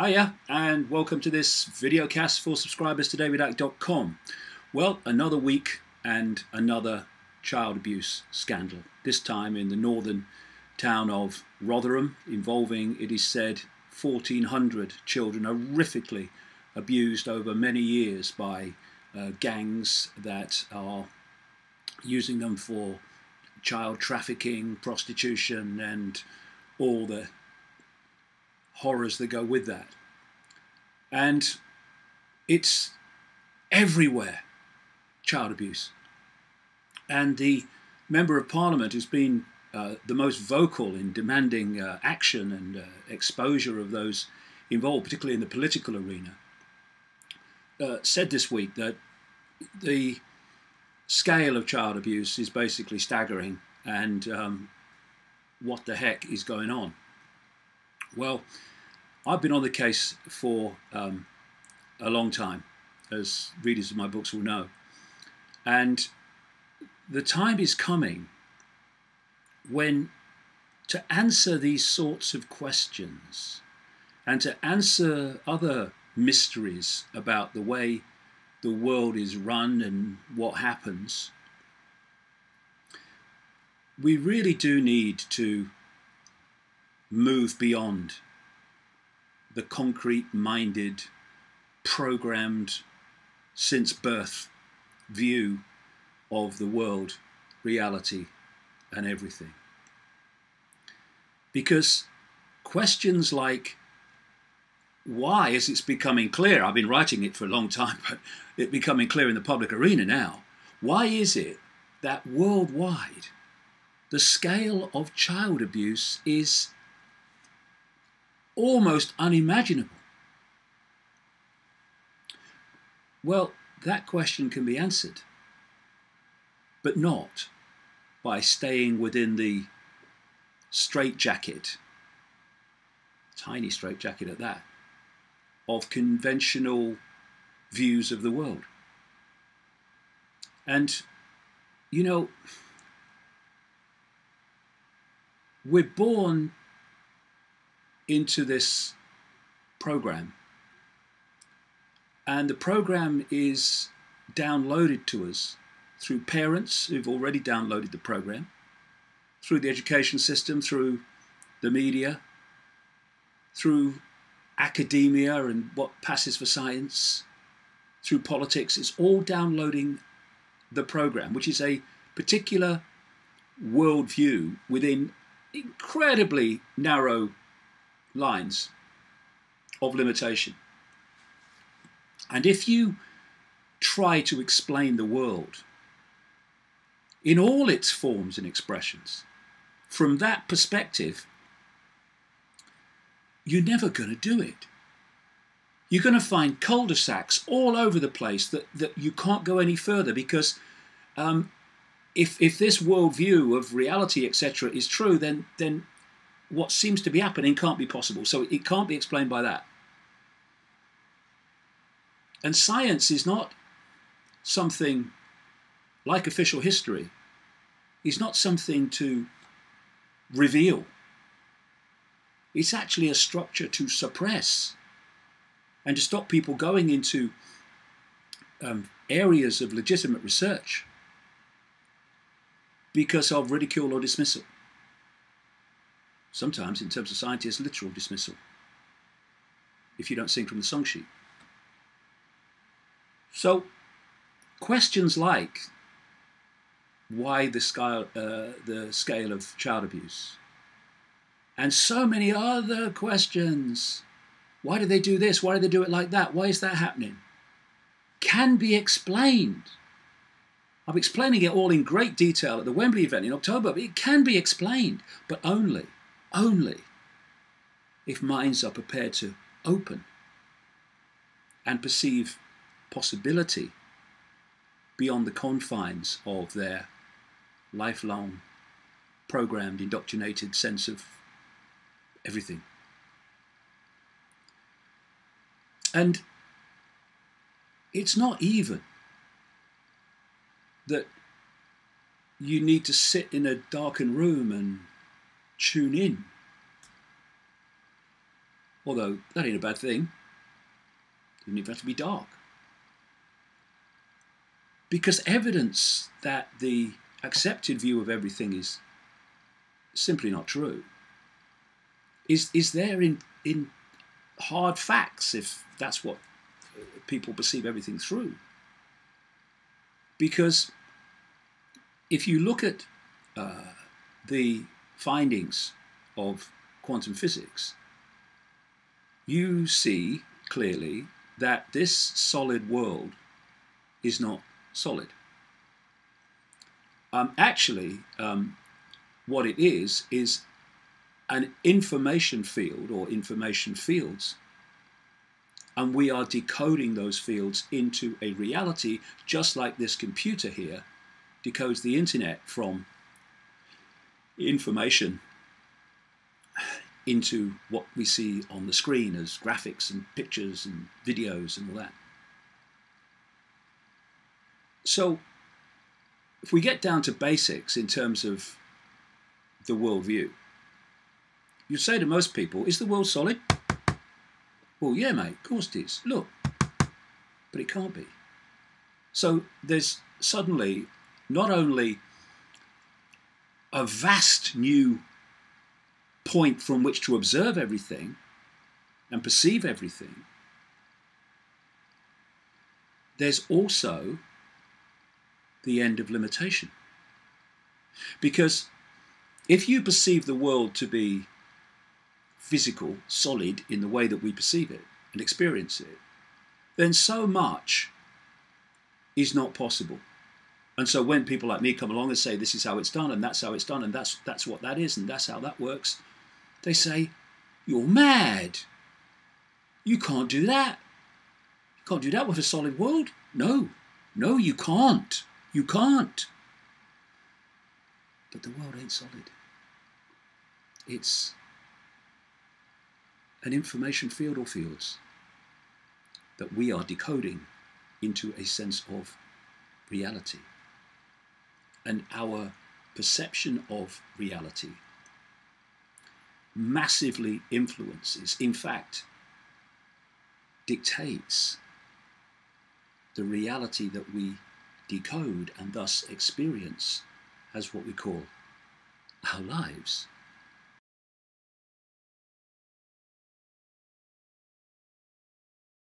Hiya, and welcome to this videocast for subscribers to davidicke.com. Well, another week and another child abuse scandal, this time in the northern town of Rotherham, involving, it is said, 1,400 children horrifically abused over many years by gangs that are using them for child trafficking, prostitution, and all the horrors that go with that. And it's everywhere, child abuse. And the Member of Parliament who's been the most vocal in demanding action and exposure of those involved, particularly in the political arena, said this week that the scale of child abuse is basically staggering, and what the heck is going on? Well, I've been on the case for a long time, as readers of my books will know. And the time is coming when, to answer these sorts of questions and to answer other mysteries about the way the world is run and what happens, we really do need to move beyond the concrete-minded, programmed, since birth view of the world, reality, and everything. Because questions like, why, as it's becoming clear, I've been writing it for a long time, but it's becoming clear in the public arena now, why is it that worldwide the scale of child abuse is almost unimaginable? Well, that question can be answered, but not by staying within the straitjacket, tiny straitjacket at that, of conventional views of the world. And, you know, we're born into this program, and the program is downloaded to us through parents who've already downloaded the program, through the education system, through the media, through academia and what passes for science, through politics. It's all downloading the program, which is a particular worldview within incredibly narrow lines of limitation. And if you try to explain the world in all its forms and expressions from that perspective, you're never going to do it. You're going to find cul-de-sacs all over the place that you can't go any further, because if this worldview of reality, etc., is true, then what seems to be happening can't be possible. So it can't be explained by that. And science is not something like official history. It's not something to reveal. It's actually a structure to suppress and to stop people going into areas of legitimate research because of ridicule or dismissal. Sometimes, in terms of scientists, literal dismissal, if you don't sing from the song sheet. So, questions like why the scale of child abuse, and so many other questions, why do they do this, why do they do it like that, why is that happening, can be explained. I'm explaining it all in great detail at the Wembley event in October, but it can be explained, but only if minds are prepared to open and perceive possibility beyond the confines of their lifelong, programmed, indoctrinated sense of everything. And it's not even that you need to sit in a darkened room and tune in. Although that ain't a bad thing. Doesn't even have to be dark. Because evidence that the accepted view of everything is simply not true is there in hard facts, if that's what people perceive everything through. Because if you look at the findings of quantum physics, you see clearly that this solid world is not solid. Actually, what it is an information field or information fields, and we are decoding those fields into a reality, just like this computer here decodes the internet from information into what we see on the screen as graphics and pictures and videos and all that. So if we get down to basics in terms of the worldview, you say to most people, is the world solid? Well, yeah, mate, of course it is. Look, but it can't be. So there's suddenly not only a vast new point from which to observe everything and perceive everything, there's also the end of limitation. Because if you perceive the world to be physical, solid in the way that we perceive it and experience it, then so much is not possible. And so when people like me come along and say this is how it's done and that's how it's done and that's what that is and that's how that works, they say, you're mad. You can't do that. You can't do that with a solid world. No, you can't. You can't. But the world ain't solid. It's an information field or fields that we are decoding into a sense of reality. And our perception of reality massively influences, in fact, dictates the reality that we decode and thus experience as what we call our lives.